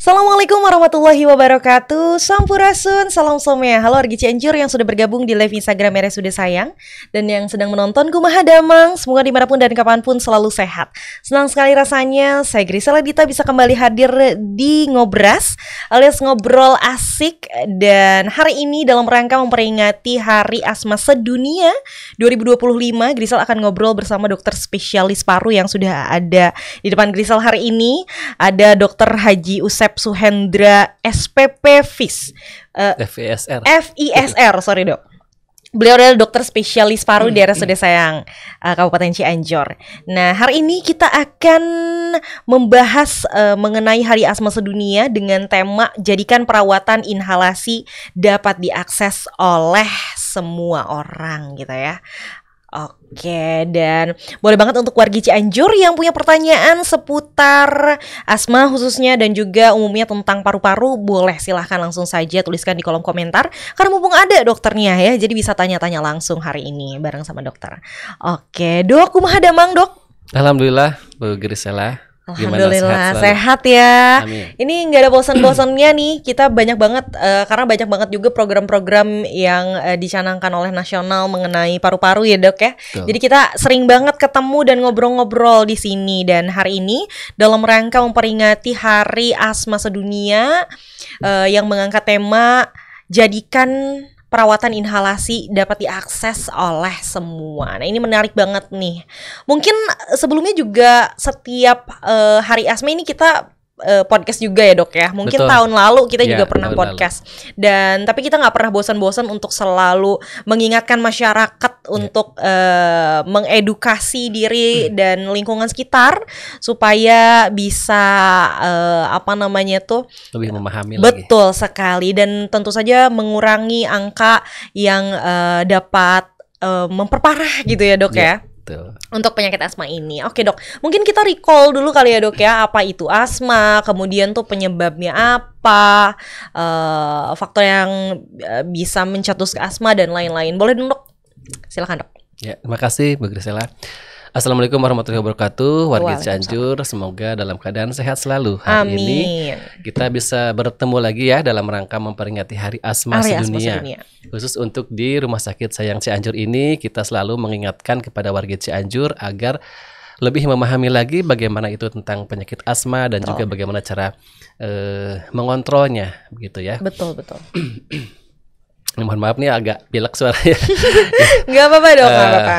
Assalamualaikum warahmatullahi wabarakatuh. Sampurasun, salam somea. Halo wargi Cianjur yang sudah bergabung di live Instagram RSUD Sayang dan yang sedang menonton Kumaha Damang. Semoga dimanapun dan kapanpun selalu sehat. Senang sekali rasanya saya Grisela Dita bisa kembali hadir di Ngobras alias Ngobrol Asik. Dan hari ini dalam rangka memperingati Hari Asma Sedunia 2025, Grisel akan ngobrol bersama dokter spesialis paru yang sudah ada di depan Grisel hari ini. Ada Dr. Haji Usep Suhendra SPP FIS, FISR, sorry dok. Beliau adalah dokter spesialis paru di RSUD Sayang, Kabupaten Cianjur. Nah, hari ini kita akan membahas mengenai Hari Asma Sedunia dengan tema jadikan perawatan inhalasi dapat diakses oleh semua orang gitu ya. Oke, dan boleh banget untuk wargi Cianjur yang punya pertanyaan seputar asma khususnya dan juga umumnya tentang paru-paru, boleh silahkan langsung saja tuliskan di kolom komentar. Karena mumpung ada dokternya ya, jadi bisa tanya-tanya langsung hari ini bareng sama dokter. Oke, dok, kumaha damang dok? Alhamdulillah, Bu Grisela. Alhamdulillah sehat ya. Amin. Ini nggak ada bosan-bosannya nih. Kita banyak banget karena banyak banget juga program-program yang dicanangkan oleh nasional mengenai paru-paru ya dok ya. Betul. Jadi kita sering banget ketemu dan ngobrol-ngobrol di sini. Dan hari ini dalam rangka memperingati Hari Asma Sedunia yang mengangkat tema jadikan perawatan inhalasi dapat diakses oleh semua. Nah, ini menarik banget nih. Mungkin sebelumnya juga setiap hari asma ini kita podcast juga ya dok ya. Mungkin Betul. tahun lalu kita Ya, juga pernah tahun podcast. Dan tapi kita nggak pernah bosan-bosan untuk selalu mengingatkan masyarakat untuk mengedukasi diri dan lingkungan sekitar supaya bisa lebih memahami lagi. betul sekali, dan tentu saja mengurangi angka yang dapat memperparah gitu ya dok ya. Betul. Untuk penyakit asma ini. Oke dok, mungkin kita recall dulu kali ya dok ya, apa itu asma, kemudian tuh penyebabnya apa, faktor yang bisa mencetus ke asma dan lain-lain. Boleh dong dok? Silakan dok. Ya, terima kasih Bu Grisela. Assalamualaikum warahmatullahi wabarakatuh, warga Waalaikumsalam. Cianjur, semoga dalam keadaan sehat selalu. Hari ini Amin. kita bisa bertemu lagi ya dalam rangka memperingati Hari Asma Hari Asma Sedunia. Sedunia. Khusus untuk di Rumah Sakit Sayang Cianjur ini, kita selalu mengingatkan kepada warga Cianjur agar lebih memahami lagi bagaimana itu tentang penyakit asma dan juga bagaimana cara mengontrolnya, begitu ya. Betul betul. Mohon maaf nih agak pilek suaranya. Nggak apa-apa dok, nggak apa-apa.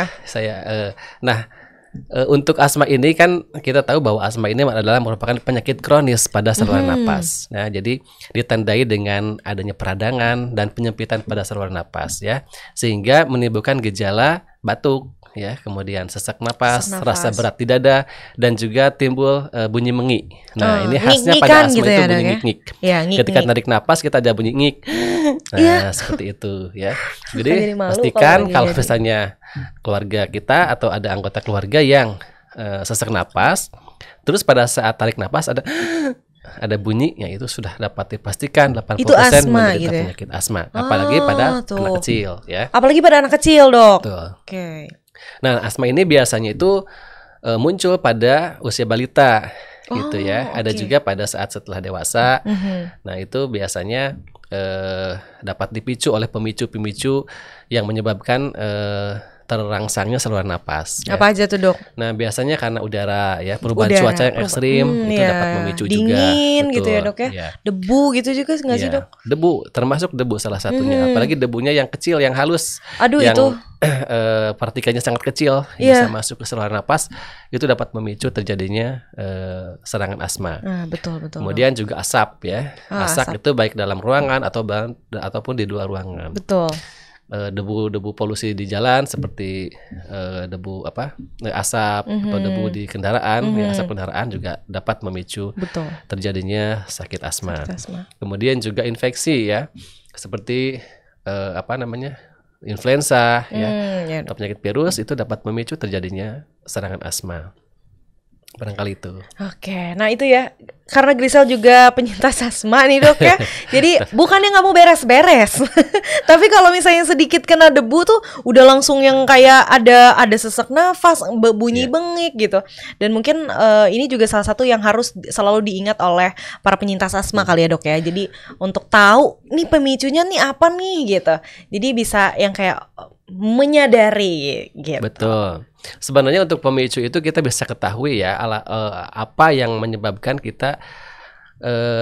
Untuk asma ini kan kita tahu bahwa asma ini adalah merupakan penyakit kronis pada saluran napas. Nah, jadi ditandai dengan adanya peradangan dan penyempitan pada saluran napas ya, sehingga menimbulkan gejala batuk ya, kemudian sesak napas, rasa berat di dada dan juga timbul bunyi mengi. Nah, ini khasnya pada asma gitu itu ya, bunyi dok ya? ngik-ngik. Ya, ngik-ngik. Ketika tarik napas kita ada bunyi ngik. Nah, seperti itu ya. Jadi pastikan kalau misalnya keluarga kita atau ada anggota keluarga yang sesak napas, terus pada saat tarik napas ada bunyi, ya itu sudah dapat dipastikan 80% Itu asma menderita gitu ya? penyakit asma. Apalagi pada anak kecil ya. Apalagi pada anak kecil dok. Betul. Oke. Nah, asma ini biasanya itu muncul pada usia balita gitu ya. Ada juga pada saat setelah dewasa. Nah, itu biasanya dapat dipicu oleh pemicu-pemicu yang menyebabkan terangsangnya saluran napas. Ya. Apa aja tuh dok? Nah, biasanya karena udara ya, perubahan cuaca yang ekstrim itu dapat memicu juga. Dingin gitu ya Betul. dok ya. Ya. Debu gitu juga nggak sih dok? Debu, termasuk debu salah satunya. Apalagi debunya yang kecil, yang halus, Aduh, yang itu partikelnya sangat kecil, bisa masuk ke saluran napas, itu dapat memicu terjadinya serangan asma. betul. Kemudian juga asap ya, asap itu baik dalam ruangan ataupun di luar ruangan. Betul. Debu polusi di jalan seperti debu asap atau debu di kendaraan, ya, asap kendaraan juga dapat memicu terjadinya sakit asma. Kemudian juga infeksi ya, seperti influenza ya, atau penyakit virus itu dapat memicu terjadinya serangan asma. Barangkali itu. Oke, nah itu ya, karena Grisel juga penyintas asma nih dok ya. Jadi bukannya nggak mau beres-beres, tapi kalau misalnya sedikit kena debu tuh udah langsung yang kayak ada sesak nafas, bunyi bengik gitu. Dan mungkin ini juga salah satu yang harus selalu diingat oleh para penyintas asma kali ya dok ya. Jadi untuk tahu nih pemicunya nih apa nih gitu. Jadi bisa yang kayak menyadari gitu. Betul. Sebenarnya untuk pemicu itu kita bisa ketahui ya apa yang menyebabkan kita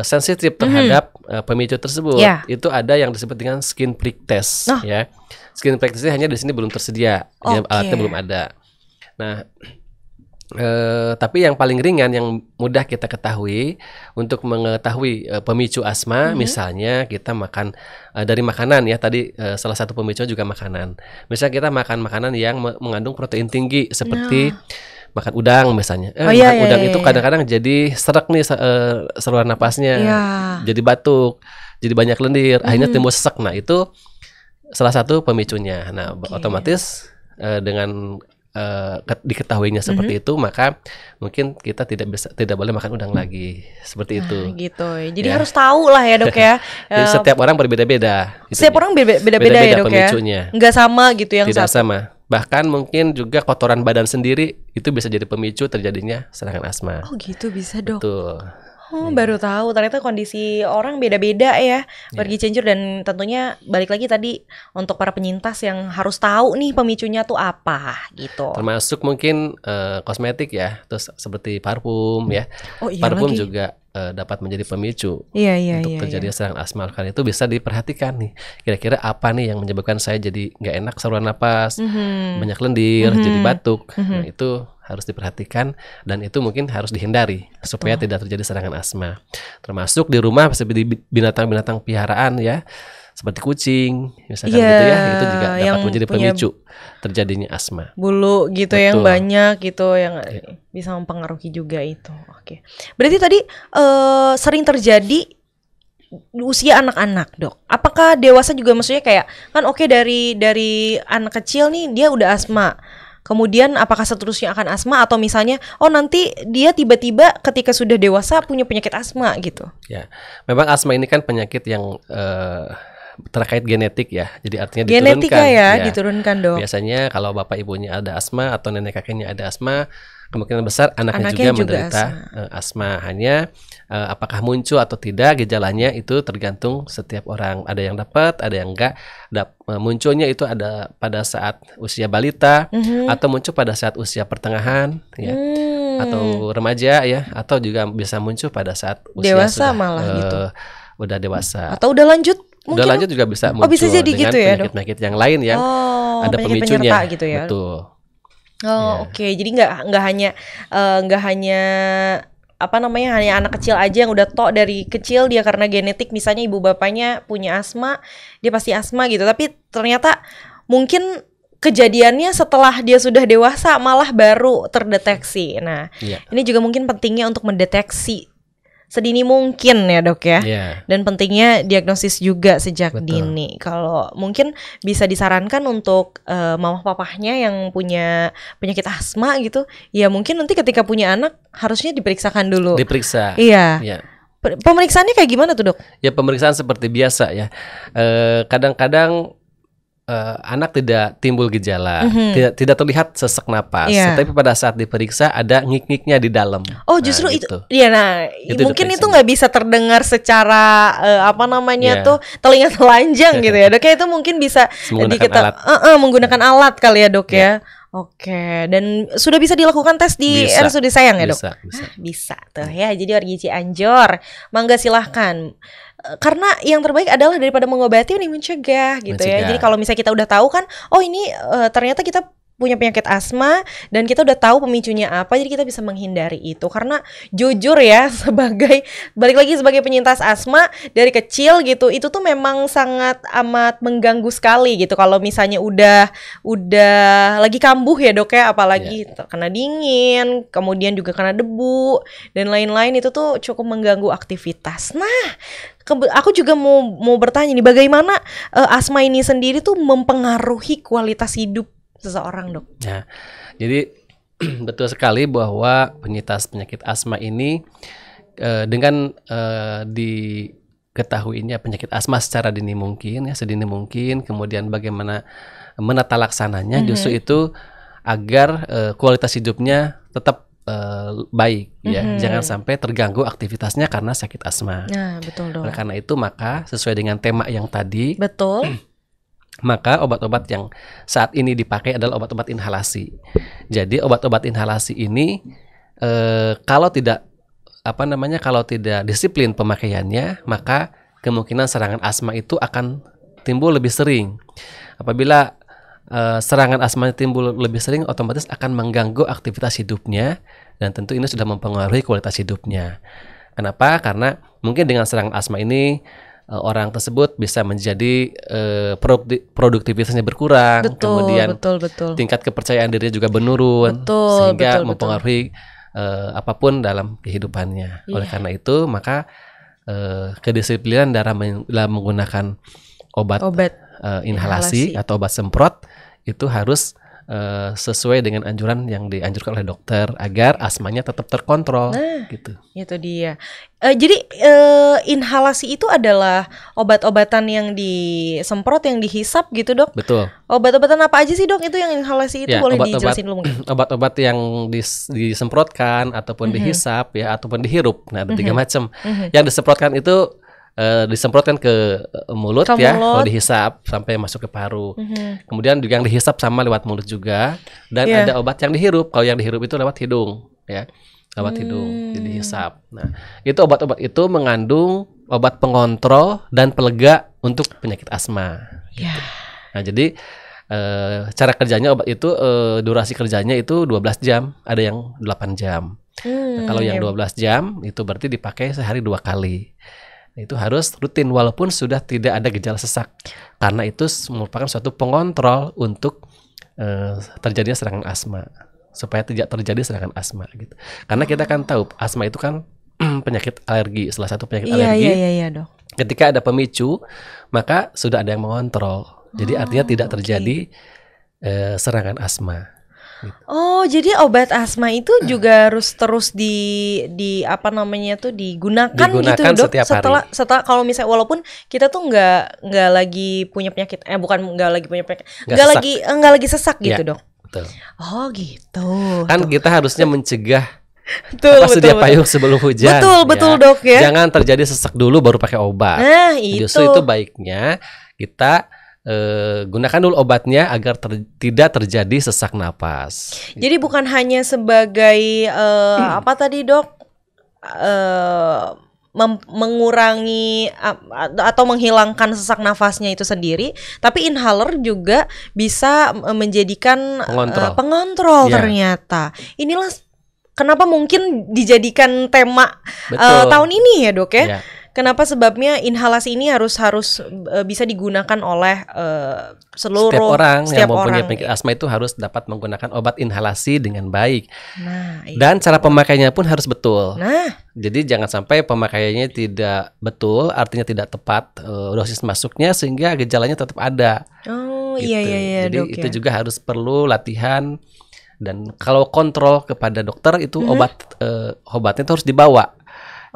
sensitif terhadap pemicu tersebut. Itu ada yang disebut dengan skin prick test ya. Skin prick testnya hanya di sini belum tersedia, alatnya belum ada. Nah, tapi yang paling ringan yang mudah kita ketahui untuk mengetahui pemicu asma, misalnya kita makan dari makanan ya, tadi salah satu pemicu juga makanan. Misalnya kita makan makanan yang mengandung protein tinggi seperti makan udang misalnya. Makan udang itu kadang-kadang jadi serak nih saluran napasnya, jadi batuk, jadi banyak lendir, akhirnya timbul sesak. Nah itu salah satu pemicunya. Nah otomatis dengan diketahuinya seperti itu, maka mungkin kita tidak boleh makan udang lagi seperti itu. Gitu. Jadi harus tahu lah ya dok ya. Jadi setiap orang berbeda-beda. Setiap orang beda-beda ya dok pemicunya. Ya. Nggak sama gitu yang tidak sama. Bahkan mungkin juga kotoran badan sendiri itu bisa jadi pemicu terjadinya serangan asma. Oh gitu bisa dok. Betul. Baru tahu ternyata kondisi orang beda-beda ya Wargi Cianjur, dan tentunya balik lagi tadi untuk para penyintas yang harus tahu nih pemicunya tuh apa gitu. Termasuk mungkin kosmetik ya, terus seperti parfum ya. Parfum lagi juga dapat menjadi pemicu untuk terjadi serangan asma. Karena itu bisa diperhatikan nih, kira-kira apa nih yang menyebabkan saya jadi nggak enak saluran napas, banyak lendir, jadi batuk. Nah itu harus diperhatikan, dan itu mungkin harus dihindari supaya tidak terjadi serangan asma. Termasuk di rumah seperti binatang-binatang piaraan ya, seperti kucing misalkan gitu ya, itu juga dapat menjadi pemicu terjadinya asma. Bulu gitu yang banyak gitu yang bisa mempengaruhi juga itu. Oke. Berarti tadi sering terjadi usia anak-anak dok. Apakah dewasa juga, maksudnya kayak kan dari anak kecil nih dia udah asma. Kemudian apakah seterusnya akan asma, atau misalnya nanti dia tiba-tiba ketika sudah dewasa punya penyakit asma gitu? Ya, memang asma ini kan penyakit yang terkait genetik ya. Jadi artinya genetika diturunkan dok. Biasanya kalau bapak ibunya ada asma atau nenek kakeknya ada asma, kemungkinan besar anaknya juga menderita asma. Hanya apakah muncul atau tidak gejalanya itu tergantung setiap orang. Ada yang dapat, ada yang enggak. Munculnya itu ada pada saat usia balita, atau muncul pada saat usia pertengahan ya, atau remaja ya, atau juga bisa muncul pada saat usia dewasa malah gitu. Udah dewasa. Atau udah lanjut? Udah lanjut juga bisa muncul bisa jadi dengan gitu ya, penyakit-penyakit yang lain yang ada pemicunya gitu ya. Betul. Oke. Jadi nggak hanya hanya anak kecil aja yang udah dari kecil dia karena genetik, misalnya ibu bapaknya punya asma, dia pasti asma gitu. Tapi ternyata mungkin kejadiannya setelah dia sudah dewasa malah baru terdeteksi. Nah, ini juga mungkin pentingnya untuk mendeteksi sedini mungkin ya dok ya. Dan pentingnya diagnosis juga sejak dini. Kalau mungkin bisa disarankan untuk mama papahnya yang punya penyakit asma gitu, ya mungkin nanti ketika punya anak harusnya diperiksakan dulu. Diperiksa. Iya. Pemeriksaannya kayak gimana tuh dok? Ya pemeriksaan seperti biasa ya. Kadang-kadang anak tidak timbul gejala, tidak terlihat sesak napas, tapi pada saat diperiksa ada ngik-ngiknya di dalam. Oh justru itu. Iya, nah itu mungkin itu nggak bisa terdengar secara tuh telinga telanjang gitu ya dok. Itu mungkin bisa menggunakan alat kali ya dok ya. Oke, dan sudah bisa dilakukan tes di RSUD Sayang ya dok? Bisa tuh ya. Jadi Wargi Cianjur, mangga silahkan. Karena yang terbaik adalah daripada mengobati ini mencegah gitu ya. Jadi kalau misalnya kita udah tahu kan, ini ternyata kita punya penyakit asma dan kita udah tahu pemicunya apa, jadi kita bisa menghindari itu. Karena jujur ya, balik lagi sebagai penyintas asma dari kecil gitu, itu tuh memang sangat amat mengganggu sekali gitu. Kalau misalnya udah lagi kambuh ya dok ya, apalagi kena dingin, kemudian juga kena debu dan lain-lain, itu tuh cukup mengganggu aktivitas. Nah, aku juga mau bertanya nih, bagaimana asma ini sendiri tuh mempengaruhi kualitas hidup seseorang dok? Ya, jadi betul sekali bahwa penyintas penyakit asma ini dengan diketahuinya penyakit asma secara dini mungkin, ya sedini mungkin, kemudian bagaimana menata laksananya, justru itu agar kualitas hidupnya tetap baik, ya, jangan sampai terganggu aktivitasnya karena sakit asma. Nah, betul dong. Oleh karena itu maka sesuai dengan tema yang tadi, Betul. maka obat-obat yang saat ini dipakai adalah obat-obat inhalasi. Jadi obat-obat inhalasi ini kalau tidak kalau tidak disiplin pemakaiannya, maka kemungkinan serangan asma itu akan timbul lebih sering. Apabila serangan asma timbul lebih sering, otomatis akan mengganggu aktivitas hidupnya, dan tentu ini sudah mempengaruhi kualitas hidupnya. Kenapa? Karena mungkin dengan serangan asma ini orang tersebut bisa menjadi produktivitasnya berkurang, kemudian tingkat kepercayaan dirinya juga menurun, sehingga mempengaruhi apapun dalam kehidupannya. Oleh karena itu, maka kedisiplinan dalam menggunakan obat inhalasi atau obat semprot itu harus sesuai dengan anjuran yang dianjurkan oleh dokter agar asmanya tetap terkontrol. Gitu. Itu dia. Jadi inhalasi itu adalah obat-obatan yang disemprot, yang dihisap gitu, Dok? Betul. Obat-obatan apa aja sih, Dok? Itu yang inhalasi itu boleh dijelasin dulu mungkin? Obat-obat yang disemprotkan ataupun dihisap, ya, ataupun dihirup. Nah, ada 3 macam. Yang disemprotkan itu disemprotkan ke mulut, kalau dihisap sampai masuk ke paru. Kemudian juga yang dihisap sama lewat mulut juga, dan ada obat yang dihirup. Kalau yang dihirup itu lewat hidung, ya, lewat hidung, jadi hisap. Nah, itu obat-obat itu mengandung obat pengontrol dan pelega untuk penyakit asma. Gitu. Nah, jadi cara kerjanya obat itu durasi kerjanya itu 12 jam, ada yang 8 jam. Nah, kalau yang 12 jam itu berarti dipakai sehari 2 kali. Itu harus rutin walaupun sudah tidak ada gejala sesak, karena itu merupakan suatu pengontrol untuk terjadinya serangan asma, supaya tidak terjadi serangan asma gitu. Karena kita kan tahu asma itu kan penyakit alergi, salah satu penyakit alergi. Dok. Ketika ada pemicu, maka sudah ada yang mengontrol. Jadi artinya tidak terjadi serangan asma. Gitu. Oh, jadi obat asma itu juga harus terus digunakan gitu, Dok. Setelah kalau misalnya walaupun kita tuh nggak lagi punya penyakit, nggak lagi sesak gitu, Dok. Betul. Oh, gitu. Kan kita harusnya mencegah sedia payung sebelum hujan. Betul, Dok, ya. Jangan terjadi sesak dulu baru pakai obat. Nah, justru itu baiknya kita gunakan dulu obatnya agar tidak terjadi sesak napas. Jadi bukan hanya sebagai apa tadi, Dok, mengurangi atau menghilangkan sesak nafasnya itu sendiri, tapi inhaler juga bisa menjadikan pengontrol ternyata. Inilah kenapa mungkin dijadikan tema tahun ini ya, Dok, ya. Kenapa sebabnya inhalasi ini harus bisa digunakan oleh setiap orang yang mempunyai penyakit asma itu harus dapat menggunakan obat inhalasi dengan baik. Dan cara pemakaiannya pun harus betul. Jadi jangan sampai pemakaiannya tidak betul, artinya tidak tepat dosis masuknya sehingga gejalanya tetap ada. Jadi Dok, itu juga harus perlu latihan. Dan kalau kontrol kepada dokter itu obatnya itu harus dibawa.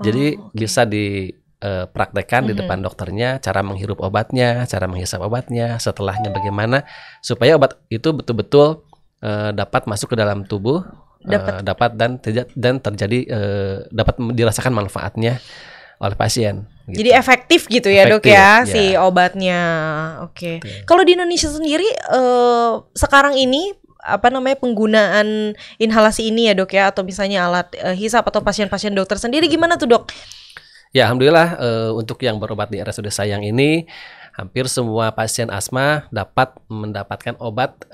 Jadi bisa dipraktekkan di depan dokternya cara menghirup obatnya, cara menghisap obatnya, setelahnya bagaimana supaya obat itu betul-betul dapat masuk ke dalam tubuh, dapat dirasakan manfaatnya oleh pasien. Gitu. Jadi efektif gitu ya, Dok, ya, si obatnya. Oke. Kalau di Indonesia sendiri sekarang ini penggunaan inhalasi ini ya, Dok, ya, atau misalnya alat hisap atau pasien-pasien dokter sendiri gimana tuh, Dok? Ya, alhamdulillah untuk yang berobat di RSUD Sayang ini hampir semua pasien asma dapat mendapatkan obat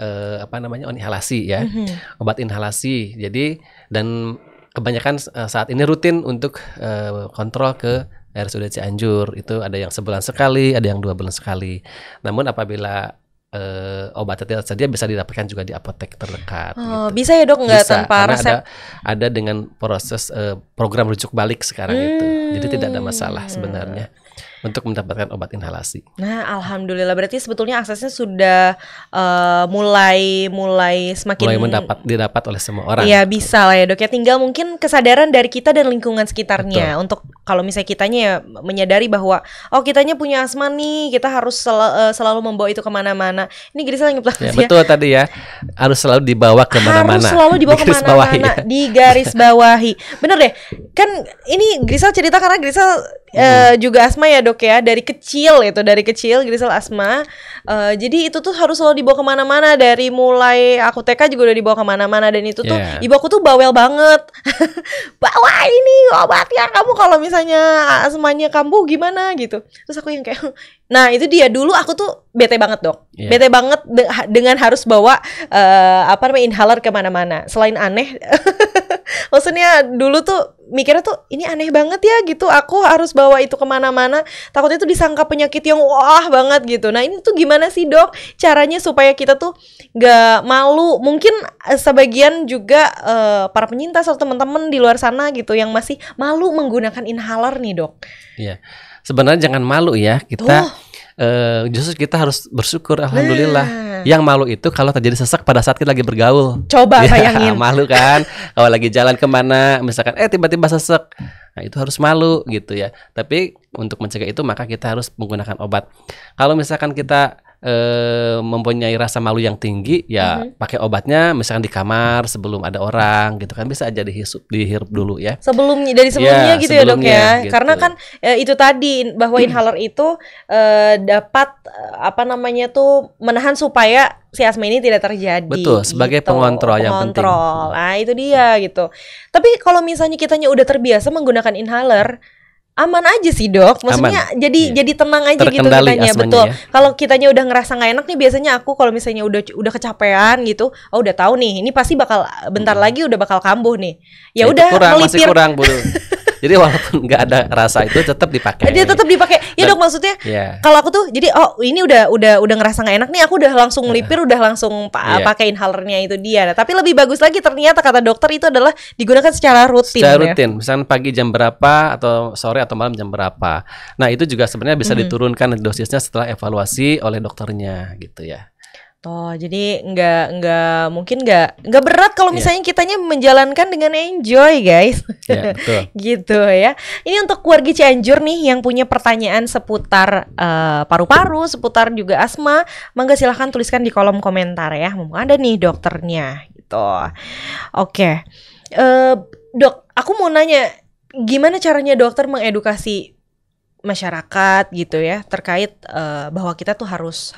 inhalasi ya. Obat inhalasi. Jadi dan kebanyakan saat ini rutin untuk kontrol ke RSUD Cianjur. Itu ada yang sebulan sekali, ada yang 2 bulan sekali. Namun apabila obat tidak tersedia bisa didapatkan juga di apotek terdekat. Gitu. Bisa ya, Dok, nggak tanpa resep? Ada dengan proses program rujuk balik sekarang itu. Jadi tidak ada masalah sebenarnya untuk mendapatkan obat inhalasi. Nah, alhamdulillah berarti sebetulnya aksesnya sudah mulai semakin didapat oleh semua orang. Iya, bisa lah ya Dok ya. Tinggal mungkin kesadaran dari kita dan lingkungan sekitarnya. Betul. Untuk kalau misalnya kitanya ya menyadari bahwa kitanya punya asma nih, kita harus selalu membawa itu kemana-mana. Ini Grisel yang ya, betul tadi ya, harus selalu dibawa kemana-mana. Harus selalu dibawa kemana-mana, di garis bawahi. Bener deh, kan ini Grisel cerita karena Grisel juga asma ya Dok ya, dari kecil Grisel asma. Jadi itu tuh harus selalu dibawa kemana-mana, dari mulai aku TK juga udah dibawa kemana-mana, dan itu tuh ibu aku tuh bawel banget. Bawa ini obatnya, kamu kalau misalnya asmanya kambuh gimana gitu. Terus aku yang kayak, nah itu dia, dulu aku tuh bete banget Dok, bete banget dengan harus bawa inhaler kemana-mana. Selain aneh, maksudnya dulu tuh mikirnya tuh ini aneh banget ya gitu, aku harus bawa itu kemana-mana, takutnya tuh disangka penyakit yang wah banget gitu. Nah ini tuh gimana sih Dok caranya supaya kita tuh gak malu? Mungkin sebagian juga para penyintas atau teman-teman di luar sana gitu yang masih malu menggunakan inhaler nih Dok. Iya, sebenarnya jangan malu ya, kita justru kita harus bersyukur, alhamdulillah. Yang malu itu kalau terjadi sesak pada saat kita lagi bergaul. Coba bayangin. Malu kan kalau lagi jalan kemana, misalkan tiba-tiba sesak. Nah itu harus malu gitu ya. Tapi untuk mencegah itu maka kita harus menggunakan obat. Kalau misalkan kita mempunyai rasa malu yang tinggi, ya pakai obatnya misalkan di kamar sebelum ada orang gitu kan, bisa aja dihirup dulu ya. Sebelumnya gitu ya Dok ya. Gitu. Karena kan itu tadi bahwa inhaler itu dapat menahan supaya si asma ini tidak terjadi. Betul, sebagai gitu. Pengontrol yang penting. Nah itu dia gitu. Tapi kalau misalnya kitanya udah terbiasa menggunakan inhaler, aman aja sih Dok, maksudnya jadi tenang aja gitu kitanya. Betul. Ya. Kalau kitanya udah ngerasa nggak enak nih, biasanya aku kalau misalnya udah kecapean gitu, udah tahu nih ini pasti bakal bentar lagi udah bakal kambuh nih. Ya udah masih kurang Bu. Jadi walaupun nggak ada rasa itu tetap dipakai. Dia tetap dipakai. Ya Dok, maksudnya kalau aku tuh jadi ini udah ngerasa nggak enak nih, aku udah langsung melipir, udah langsung pakai inhalernya itu dia. Nah, tapi lebih bagus lagi ternyata kata dokter itu adalah digunakan secara rutin. Misalnya pagi jam berapa atau sore atau malam jam berapa. Nah, itu juga sebenarnya bisa diturunkan dosisnya setelah evaluasi oleh dokternya gitu ya. Jadi nggak berat kalau misalnya kitanya menjalankan dengan enjoy guys. Ya, betul. Gitu ya. Ini untuk keluarga Cianjur nih yang punya pertanyaan seputar paru-paru, seputar juga asma, mangga silahkan tuliskan di kolom komentar ya. Mumpung ada nih dokternya gitu. Oke. Dok, aku mau nanya, gimana caranya dokter mengedukasi masyarakat gitu ya terkait bahwa kita tuh harus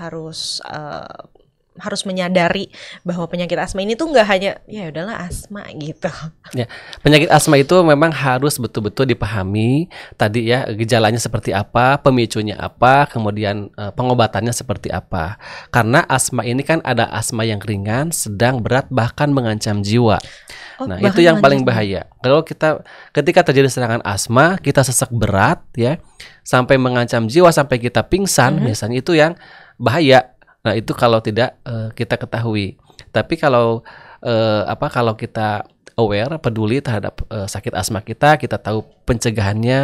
menyadari bahwa penyakit asma ini tuh nggak hanya ya udahlah asma gitu. Ya, penyakit asma itu memang harus betul-betul dipahami tadi ya, gejalanya seperti apa, pemicunya apa, kemudian pengobatannya seperti apa. Karena asma ini kan ada asma yang ringan, sedang, berat, bahkan mengancam jiwa. Nah, itu yang paling bahaya. Kalau ketika terjadi serangan asma, kita sesak berat ya, sampai mengancam jiwa, sampai kita pingsan, misalnya, itu yang bahaya. Nah, itu kalau tidak kita ketahui. Tapi kalau kita aware, peduli terhadap sakit asma kita tahu pencegahannya,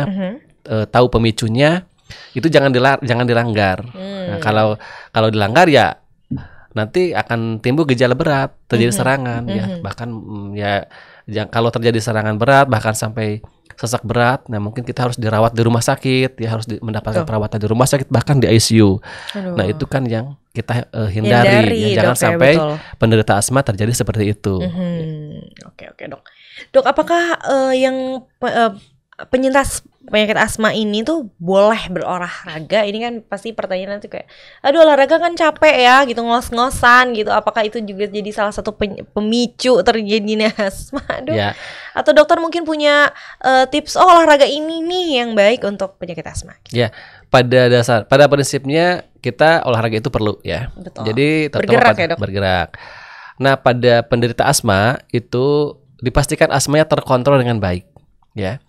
tahu pemicunya, itu jangan dilanggar. Nah, kalau dilanggar ya nanti akan timbul gejala berat, terjadi serangan ya. Bahkan kalau terjadi serangan berat bahkan sampai sesak berat, nah mungkin kita harus dirawat di rumah sakit, ya harus mendapatkan perawatan di rumah sakit, bahkan di ICU. Nah, itu kan yang kita hindari ya, jangan sampai penderita asma terjadi seperti itu. Oke Dok. Dok, apakah yang penyintas penyakit asma ini tuh boleh berolahraga? Ini kan pasti pertanyaan nanti kayak, aduh olahraga kan capek ya gitu, ngos-ngosan gitu. Apakah itu juga jadi salah satu pemicu terjadinya asma, Dok? Ya. Atau dokter mungkin punya tips olahraga ini nih yang baik untuk penyakit asma? Ya, pada prinsipnya kita olahraga itu perlu ya. Betul. Jadi bergerak. Nah, pada penderita asma itu dipastikan asmanya terkontrol dengan baik ya.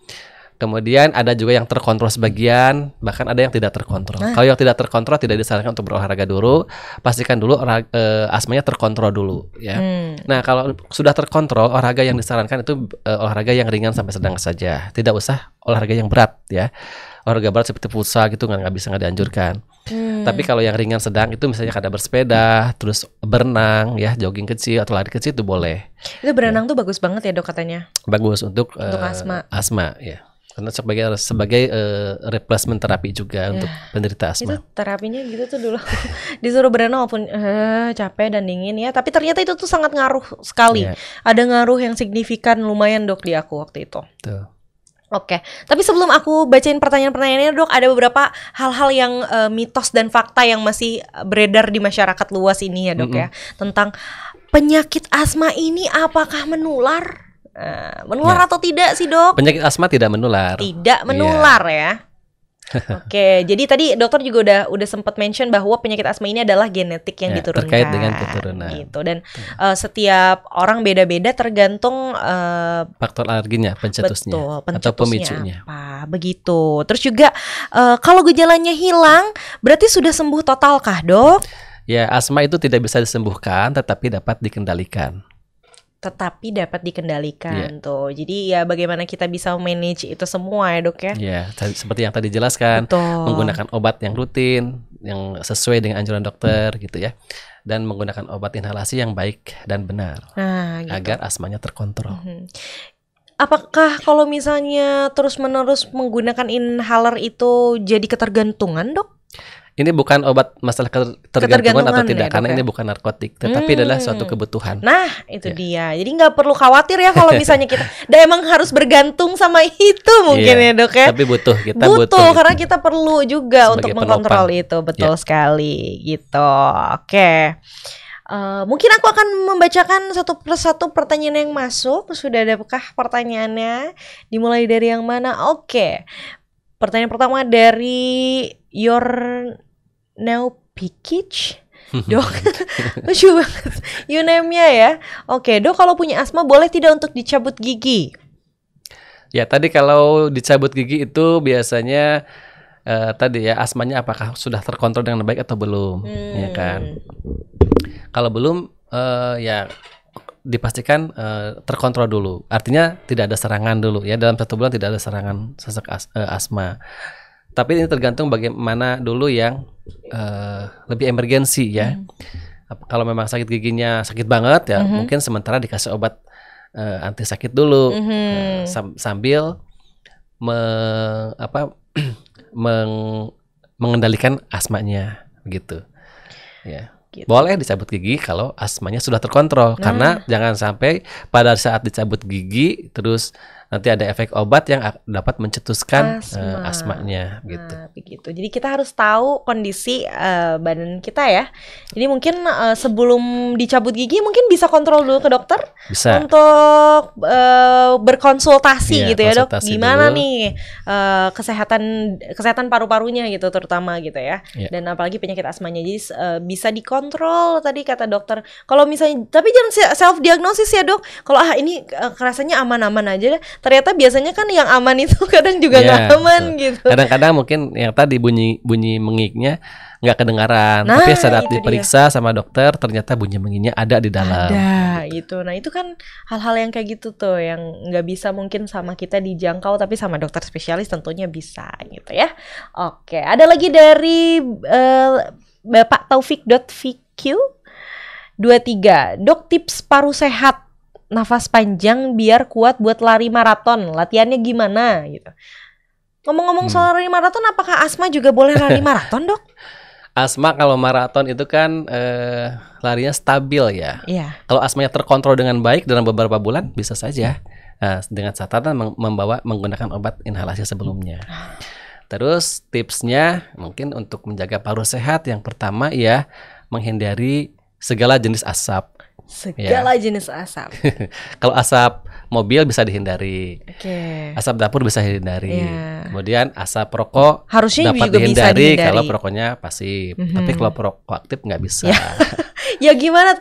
Kemudian ada juga yang terkontrol sebagian, bahkan ada yang tidak terkontrol. Kalau yang tidak terkontrol tidak disarankan untuk berolahraga dulu. Pastikan dulu asmanya terkontrol dulu ya. Nah, kalau sudah terkontrol, olahraga yang disarankan itu olahraga yang ringan sampai sedang saja. Tidak usah olahraga yang berat ya. Olahraga berat seperti futsal gitu nggak dianjurkan. Tapi kalau yang ringan sedang itu misalnya kada bersepeda, terus berenang ya, jogging kecil atau lari kecil itu boleh. Itu berenang tuh bagus banget ya dok katanya. Bagus untuk asma ya. Karena sebagai replacement terapi juga untuk penderita asma. Itu terapinya gitu tuh dulu. Disuruh berenang walaupun capek dan dingin ya, tapi ternyata itu tuh sangat ngaruh sekali. Ada ngaruh yang signifikan lumayan dok di aku waktu itu. Tuh. Oke, tapi sebelum aku bacain pertanyaan-pertanyaannya dok, ada beberapa hal-hal yang mitos dan fakta yang masih beredar di masyarakat luas ini ya dok ya, tentang penyakit asma ini apakah menular? Menular atau tidak sih dok? Penyakit asma tidak menular. Tidak menular ya. Oke, jadi tadi dokter juga udah sempat mention bahwa penyakit asma ini adalah genetik yang diturunkan. Terkait dengan keturunan. Gitu. Dan setiap orang beda-beda tergantung faktor alerginya, pencetusnya atau pemicunya. Begitu. Terus juga kalau gejalanya hilang, berarti sudah sembuh totalkah dok? Ya, asma itu tidak bisa disembuhkan, tetapi dapat dikendalikan. Tuh. Jadi ya bagaimana kita bisa manage itu semua ya dok ya. Ya, seperti yang tadi jelaskan. Betul. Menggunakan obat yang rutin, yang sesuai dengan anjuran dokter gitu ya. Dan menggunakan obat inhalasi yang baik dan benar. Gitu. Agar asmanya terkontrol. Apakah kalau misalnya terus-menerus menggunakan inhaler itu jadi ketergantungan dok? Ini bukan obat masalah ketergantungan atau tidak, ya, karena ini bukan narkotik, tetapi adalah suatu kebutuhan. Nah, itu dia. Jadi nggak perlu khawatir ya kalau misalnya kita emang harus bergantung sama itu mungkin ya dok ya. Tapi butuh karena kita perlu juga untuk mengontrol itu, betul sekali gitu. Oke. Mungkin aku akan membacakan satu persatu pertanyaan yang masuk. Sudah adakah pertanyaannya? Dimulai dari yang mana? Oke. Pertanyaan pertama dari Now Pikic, dok, lucu banget, you name-nya ya. Oke, dok, kalau punya asma boleh tidak untuk dicabut gigi? Ya, tadi kalau dicabut gigi itu biasanya tadi ya asmanya apakah sudah terkontrol dengan baik atau belum, ya kan? Kalau belum, ya dipastikan terkontrol dulu. Artinya tidak ada serangan dulu ya, dalam 1 bulan tidak ada serangan sesak asma. Tapi ini tergantung bagaimana dulu yang lebih emergensi ya. Kalau memang sakit giginya sakit banget ya, mungkin sementara dikasih obat anti sakit dulu sambil mengendalikan asmanya gitu. Ya. Gitu. Boleh dicabut gigi kalau asmanya sudah terkontrol. Karena jangan sampai pada saat dicabut gigi terus nanti ada efek obat yang dapat mencetuskan asmanya gitu. Begitu. Jadi kita harus tahu kondisi badan kita ya. Jadi mungkin sebelum dicabut gigi mungkin bisa kontrol dulu ke dokter. Bisa. Untuk berkonsultasi gitu ya dok. Gimana dulu nih kesehatan paru-parunya gitu terutama gitu ya. Dan apalagi penyakit asmanya. Jadi bisa dikontrol tadi kata dokter. Kalau misalnya, tapi jangan self diagnosis ya dok. Kalau ini rasanya aman-aman aja deh. Ternyata biasanya kan yang aman itu kadang juga nggak aman gitu. Kadang-kadang mungkin yang tadi bunyi mengiknya nggak kedengaran, tapi saat diperiksa sama dokter ternyata bunyi mengiknya ada di dalam. Ada gitu. Nah itu kan hal-hal yang kayak gitu tuh yang nggak bisa mungkin sama kita dijangkau, tapi sama dokter spesialis tentunya bisa gitu ya. Oke, ada lagi dari Bapak Taufik.vq 23. Dok, tips paru sehat, nafas panjang biar kuat buat lari maraton. Latihannya gimana gitu. Ngomong-ngomong soal lari maraton, apakah asma juga boleh lari maraton, dok? Asma kalau maraton itu kan larinya stabil ya. Iya. Kalau asmanya terkontrol dengan baik dalam beberapa bulan bisa saja. Nah, dengan catatan menggunakan obat inhalasi sebelumnya. Terus tipsnya mungkin untuk menjaga paru sehat, yang pertama ya menghindari segala jenis asap. Jenis asap. Kalau asap mobil bisa dihindari. Asap dapur bisa dihindari. Kemudian asap rokok harusnya dapat juga dihindari, bisa dihindari kalau perokoknya pasif. Tapi kalau perokok aktif nggak bisa. Ya gimana?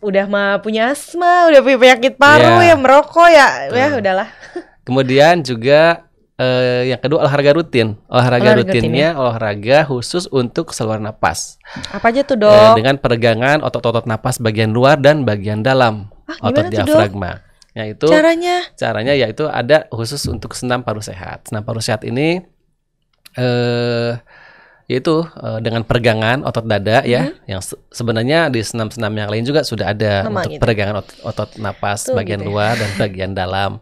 Udah mah punya asma, udah punya penyakit paru ya merokok ya udahlah. Kemudian juga yang kedua olahraga rutin. Olahraga Olahraga rutin, rutinnya olahraga khusus untuk saluran napas. Apa aja tuh, Dok? Dengan peregangan otot-otot napas bagian luar dan bagian dalam otot Gimana tuh, Dok? diafragma. Yaitu Caranya? yaitu ada khusus untuk senam paru sehat. Senam paru sehat ini yaitu dengan peregangan otot dada ya, yang sebenarnya di senam-senam yang lain juga sudah ada Memang untuk gitu. peregangan otot napas Tuh, bagian gitu ya. luar dan bagian dalam.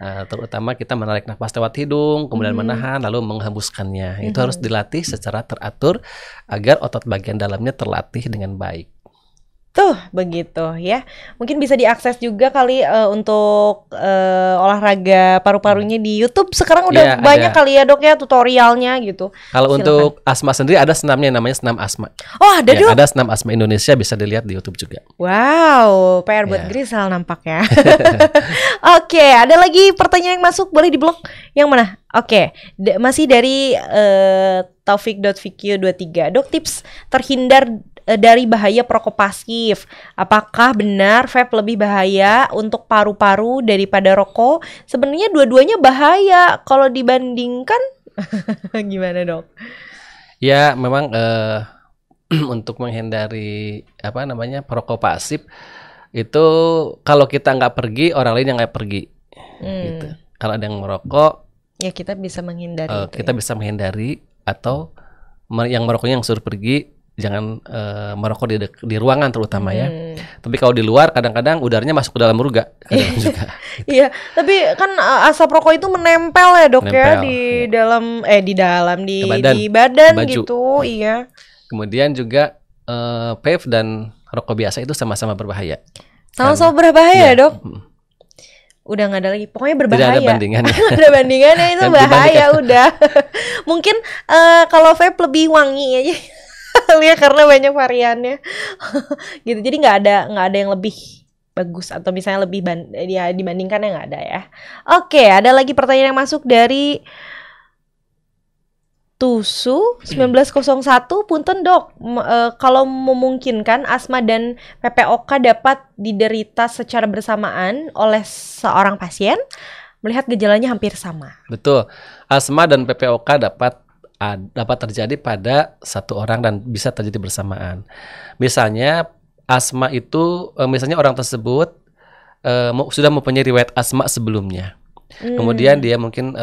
Terutama kita menarik nafas lewat hidung, kemudian menahan, lalu menghembuskannya. Itu harus dilatih secara teratur agar otot bagian dalamnya terlatih dengan baik. Tuh, begitu ya. Mungkin bisa diakses juga kali untuk olahraga paru-parunya di YouTube. Sekarang udah Iya, banyak ada. kali ya, Dok, ya, tutorialnya gitu. Kalau Silakan. untuk asma sendiri ada senamnya namanya senam asma. Oh, ada, Ya, Dok. ada senam asma Indonesia, bisa dilihat di YouTube juga. Wow, PR buat Ya. Grisel nampaknya. Oke, ada lagi pertanyaan yang masuk, boleh diblok. Yang mana? Oke, masih dari Taufik.Fikio23. Dok, tips terhindar dari bahaya perokok pasif. Apakah benar vape lebih bahaya untuk paru-paru daripada rokok? Sebenarnya dua-duanya bahaya kalau dibandingkan. Gimana, Dok? Ya, memang untuk menghindari perokok pasif itu kalau kita nggak pergi, orang lain yang nggak pergi. Gitu. Kalau ada yang merokok, Ya, kita bisa menghindari itu, kita ya. bisa menghindari, atau yang merokoknya yang suruh pergi, jangan merokok di ruangan terutama ya. Tapi kalau di luar kadang-kadang udaranya masuk ke dalam juga. Juga. Iya, tapi kan asap rokok itu menempel ya, Dok, ya, Menempel, di Ke badan baju. gitu, iya. Kemudian juga vape dan rokok biasa itu sama-sama berbahaya. Sama-sama berbahaya, Ya, Dok. Udah nggak ada lagi, pokoknya berbahaya. Tidak ada bandingannya. Nggak ada bandingannya, itu Dan bahaya dibandingkan- udah. Mungkin kalau vape lebih wangi aja. Ya, karena banyak variannya. Gitu. Jadi nggak ada yang lebih bagus atau misalnya lebih dibandingkannya, nggak ada ya. Oke, ada lagi pertanyaan yang masuk dari Tusu 1901. Punten, Dok, kalau memungkinkan asma dan PPOK dapat diderita secara bersamaan oleh seorang pasien, melihat gejalanya hampir sama. Betul. Asma dan PPOK dapat terjadi pada satu orang dan bisa terjadi bersamaan. Misalnya asma itu, misalnya orang tersebut sudah mempunyai riwayat asma sebelumnya. Kemudian dia mungkin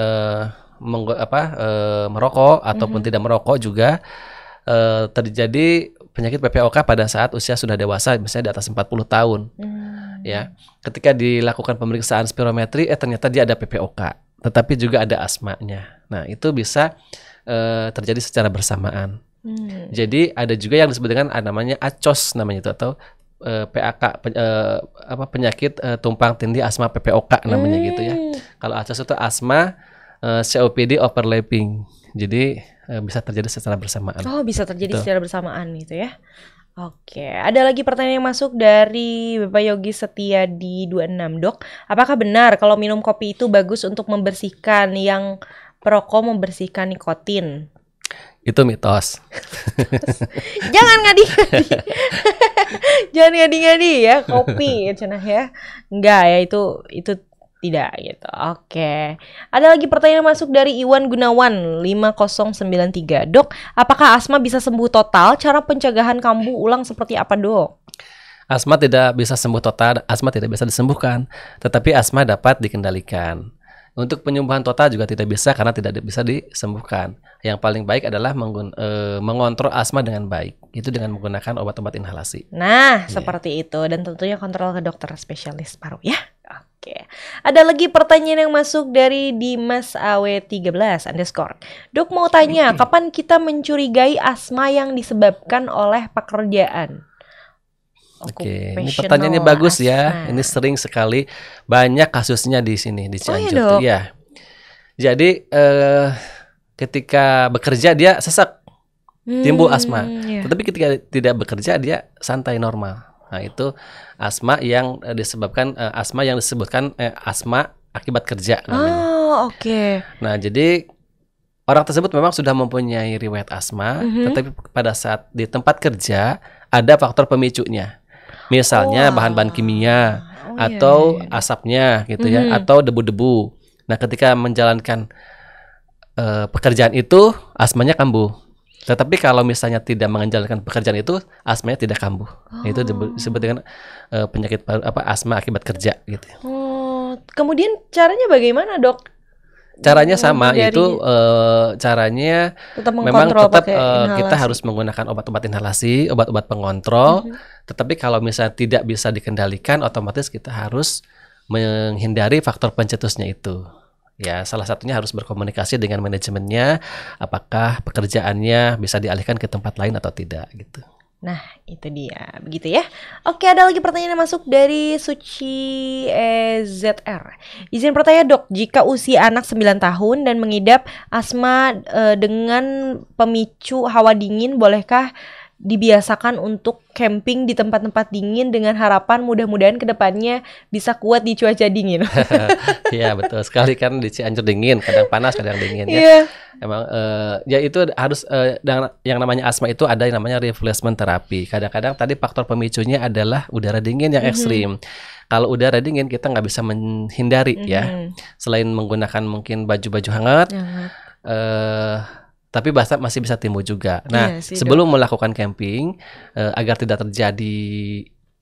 merokok ataupun tidak merokok juga, terjadi penyakit PPOK pada saat usia sudah dewasa, misalnya di atas 40 tahun. Ya, ketika dilakukan pemeriksaan spirometri, ternyata dia ada PPOK, tetapi juga ada asmanya. Nah, itu bisa terjadi secara bersamaan. Jadi ada juga yang disebut dengan namanya ACOS namanya itu, atau PAK, penyakit tumpang tindih asma PPOK namanya gitu ya. Kalau ACOS itu asma COPD overlapping. Jadi bisa terjadi secara bersamaan. Oh, bisa terjadi Betul. secara bersamaan gitu ya. Oke, ada lagi pertanyaan yang masuk dari Bapak Yogi Setia di 26, Dok. Apakah benar kalau minum kopi itu bagus untuk membersihkan, yang perokok membersihkan nikotin? Itu mitos. Jangan ngadi-ngadi. Jangan ngadi-ngadi ya, kopi cenah ya. Enggak ya, itu tidak gitu. Oke. Ada lagi pertanyaan masuk dari Iwan Gunawan 5093. Dok, apakah asma bisa sembuh total? Cara pencegahan kambuh ulang seperti apa, Dok? Asma tidak bisa sembuh total, asma tidak bisa disembuhkan, tetapi asma dapat dikendalikan. Untuk penyembuhan total juga tidak bisa karena tidak bisa disembuhkan. Yang paling baik adalah mengontrol asma dengan baik. Itu dengan menggunakan obat-obat inhalasi. Nah, seperti itu. Dan tentunya kontrol ke dokter spesialis paru ya. Oke. Ada lagi pertanyaan yang masuk dari Dimas AW13 _ Dok, mau tanya, kapan kita mencurigai asma yang disebabkan oleh pekerjaan? Oke, ini pertanyaannya bagus ya. Ini sering sekali, banyak kasusnya di sini di Cianjur. Ya. Jadi ketika bekerja dia sesak, timbul asma. Tetapi ketika tidak bekerja dia santai normal. Nah, itu asma yang disebabkan disebutkan asma akibat kerja namanya. Oh, oke. Nah, jadi orang tersebut memang sudah mempunyai riwayat asma, tetapi pada saat di tempat kerja ada faktor pemicunya. Misalnya bahan-bahan kimia atau asapnya gitu ya, atau debu-debu. Nah, ketika menjalankan pekerjaan itu asmanya kambuh. Tetapi kalau misalnya tidak menjalankan pekerjaan itu, asmanya tidak kambuh. Itu disebut dengan penyakit asma akibat kerja gitu. Kemudian caranya bagaimana, Dok? Caranya sama, itu caranya tetap memang tetap inhalasi. Kita harus menggunakan obat-obat inhalasi, obat-obat pengontrol. Tetapi kalau misalnya tidak bisa dikendalikan, otomatis kita harus menghindari faktor pencetusnya itu. Ya, salah satunya harus berkomunikasi dengan manajemennya, apakah pekerjaannya bisa dialihkan ke tempat lain atau tidak gitu. Nah, itu dia, begitu ya. Oke, ada lagi pertanyaan yang masuk dari Suci ZR. Izin bertanya, Dok, jika usia anak 9 tahun dan mengidap asma dengan pemicu hawa dingin, bolehkah dibiasakan untuk camping di tempat-tempat dingin dengan harapan mudah-mudahan kedepannya bisa kuat di cuaca dingin? Iya, betul sekali, kan di Cianjur dingin, kadang panas, kadang dingin ya. Yeah. Emang ya itu harus yang namanya asma itu ada yang namanya replacement terapi. Kadang-kadang tadi faktor pemicunya adalah udara dingin yang ekstrim. Kalau udara dingin kita nggak bisa menghindari ya. Selain menggunakan mungkin baju-baju hangat. Tapi masih bisa timbul juga. Nah, sebelum melakukan camping, agar tidak terjadi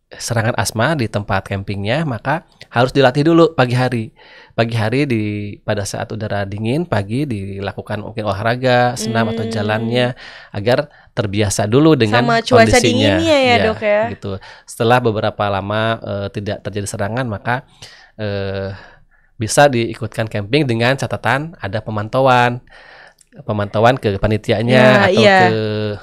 serangan asma di tempat campingnya, maka harus dilatih dulu pagi hari. Pagi hari pada saat udara dingin, pagi dilakukan mungkin olahraga, senam atau jalannya, agar terbiasa dulu dengan sama cuaca kondisinya. dinginnya ya, Dok ya. Gitu. Setelah beberapa lama tidak terjadi serangan, maka bisa diikutkan camping dengan catatan ada pemantauan ke panitianya atau ke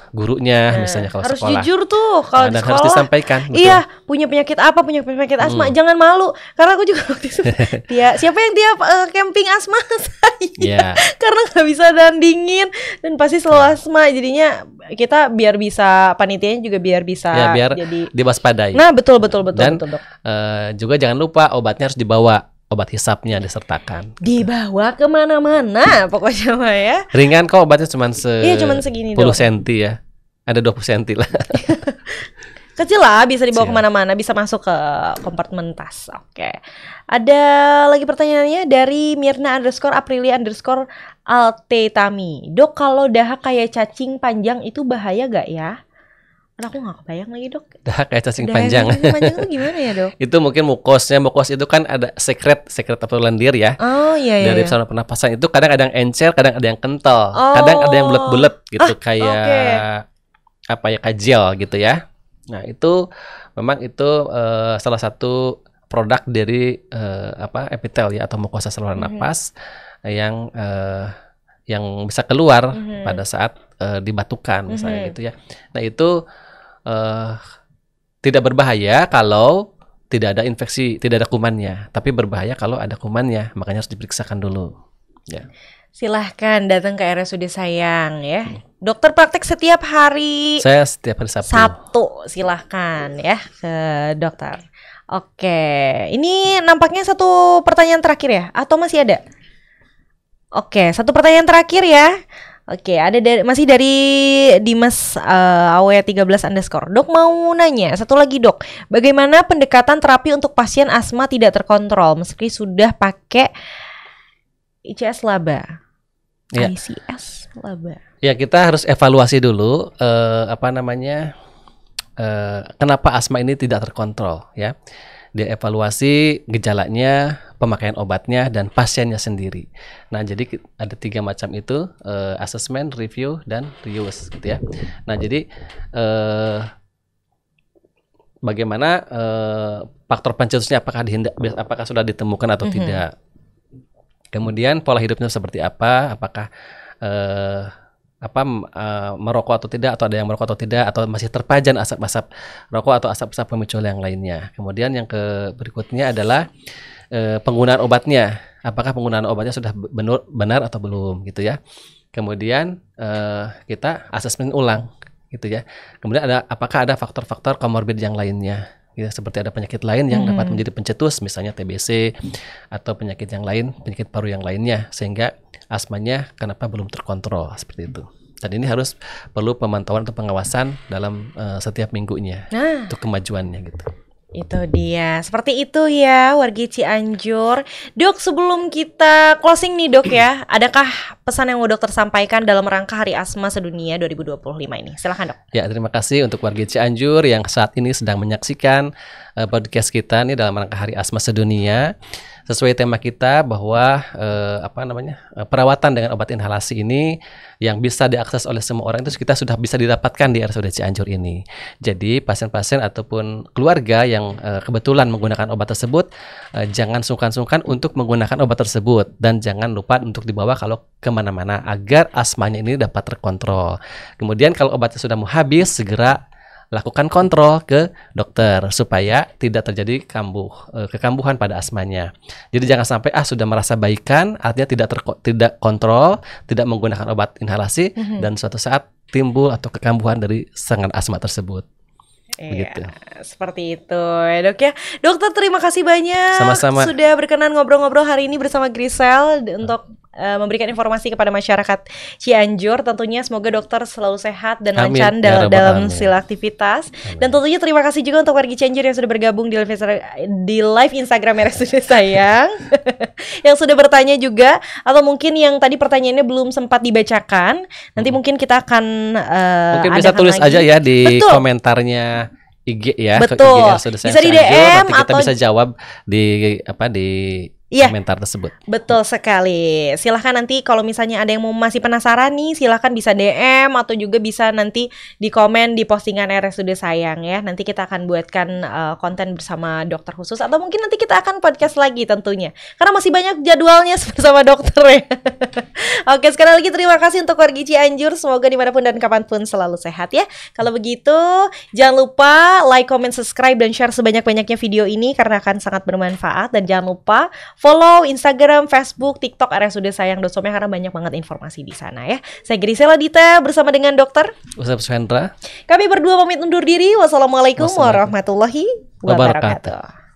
gurunya, misalnya kalau harus sekolah. Harus jujur tuh kalau di sekolah. Harus disampaikan. Betul. Iya, punya penyakit asma, jangan malu. Karena aku juga waktu itu siapa yang tiap camping asma? Saya. Karena nggak bisa dan dingin dan pasti selalu asma. Jadinya kita biar bisa panitianya juga biar bisa biar jadi diwaspadai. Nah, betul Dan, Dok. Juga jangan lupa obatnya harus dibawa. Obat hisapnya disertakan. Dibawa kemana-mana pokoknya mah ya. Ringan kok, obatnya cuman segini 10 cm ya. Ada 20 cm lah. Kecil lah, bisa dibawa kemana-mana, bisa masuk ke kompartemen tas. Oke. Ada lagi pertanyaannya dari Mirna_Aprilia_Altetami. Dok, kalau dahak kayak cacing panjang itu bahaya gak ya? Aku gak kebayang lagi, Dok. Dahak kayak cacing panjang. Cacing panjang itu gimana ya, Dok? Itu mungkin mukosnya. Mukos itu kan ada sekret atau lendir ya. Oh iya. Dari saluran pernapasan itu kadang ada yang encer, kadang ada yang kental, kadang ada yang bulat-bulat gitu, kayak kayak gel gitu ya. Nah, itu memang itu salah satu produk dari epitel ya atau mukosa saluran napas yang bisa keluar pada saat dibatukan misalnya gitu ya. Nah, itu tidak berbahaya kalau tidak ada infeksi, tidak ada kumannya. Tapi berbahaya kalau ada kumannya, makanya harus diperiksakan dulu. Ya. Silahkan datang ke RSUD Sayang ya. Dokter praktek setiap hari. Saya setiap hari Sabtu. Sabtu, silahkan ya ke dokter. Oke, ini nampaknya satu pertanyaan terakhir ya, atau masih ada? Oke, satu pertanyaan terakhir ya. Oke, ada masih dari Dimas AW13 _. Dok mau nanya satu lagi, Dok. Bagaimana pendekatan terapi untuk pasien asma tidak terkontrol meski sudah pakai ICS laba? Ya. ICS laba. Ya, kita harus evaluasi dulu kenapa asma ini tidak terkontrol ya. Dia evaluasi gejalanya, pemakaian obatnya, dan pasiennya sendiri. Nah, jadi ada 3 macam itu, assessment, review, dan reuse gitu ya. Nah, jadi bagaimana faktor pencetusnya, apakah sudah ditemukan atau tidak. Kemudian pola hidupnya seperti apa, apakah merokok atau tidak, atau ada yang merokok atau tidak, atau masih terpajan asap-asap rokok atau asap-asap pemicu yang lainnya. Kemudian yang berikutnya adalah penggunaan obatnya, apakah penggunaan obatnya sudah benar atau belum gitu ya. Kemudian kita asesmen ulang gitu ya. Kemudian apakah ada faktor-faktor komorbid yang lainnya ya, seperti ada penyakit lain yang dapat menjadi pencetus, misalnya TBC atau penyakit yang lain, penyakit paru yang lainnya, sehingga asmanya kenapa belum terkontrol seperti itu. Dan ini perlu pemantauan atau pengawasan dalam setiap minggunya untuk kemajuannya gitu. Itu dia. Seperti itu ya wargi Cianjur. Dok, sebelum kita closing nih dok ya, adakah pesan yang mau dokter sampaikan dalam rangka Hari Asma Sedunia 2025 ini? Silahkan dok. Ya, terima kasih untuk warga Cianjur yang saat ini sedang menyaksikan podcast kita nih dalam rangka Hari Asma Sedunia. Sesuai tema kita bahwa perawatan dengan obat inhalasi ini yang bisa diakses oleh semua orang itu kita sudah bisa didapatkan di RSUD Cianjur ini. Jadi pasien-pasien ataupun keluarga yang kebetulan menggunakan obat tersebut, jangan sungkan-sungkan untuk menggunakan obat tersebut dan jangan lupa untuk dibawa kalau kemana-mana agar asmanya ini dapat terkontrol. Kemudian kalau obatnya sudah mau habis, segera lakukan kontrol ke dokter supaya tidak terjadi kekambuhan pada asmanya. Jadi jangan sampai sudah merasa baikan, artinya tidak kontrol, tidak menggunakan obat inhalasi dan suatu saat timbul atau kekambuhan dari serangan asma tersebut. Begitu. Seperti itu ya dok ya. Dokter terima kasih banyak. Sama-sama. Sudah berkenan ngobrol-ngobrol hari ini bersama Grisel untuk memberikan informasi kepada masyarakat Cianjur. Tentunya semoga dokter selalu sehat dan lancar dalam segala aktivitas. Dan tentunya terima kasih juga untuk warga Cianjur yang sudah bergabung di live Instagram RSUD Sayang yang sudah bertanya juga, atau mungkin yang tadi pertanyaannya belum sempat dibacakan. Nanti mungkin kita akan mungkin bisa tulis lagi aja ya di komentarnya IG ya. Betul. Ke IG bisa di DM nanti kita atau bisa jawab di komentar tersebut. Betul sekali. Silahkan nanti kalau misalnya ada yang masih penasaran nih, silahkan bisa DM atau juga bisa nanti di komen di postingan RSUD Sayang ya. Nanti kita akan buatkan konten bersama dokter khusus, atau mungkin nanti kita akan podcast lagi tentunya, karena masih banyak jadwalnya bersama dokter ya. Oke, sekali lagi terima kasih untuk warga Cianjur. Semoga dimanapun dan kapanpun selalu sehat ya. Kalau begitu jangan lupa like, comment, subscribe, dan share sebanyak-banyaknya video ini karena akan sangat bermanfaat. Dan jangan lupa follow Instagram, Facebook, TikTok RSUD Sayang.com karena banyak banget informasi di sana ya. Saya Grisel Adita bersama dengan dokter Usep Suhendra. Kami berdua pamit undur diri. Wassalamualaikum warahmatullahi wabarakatuh.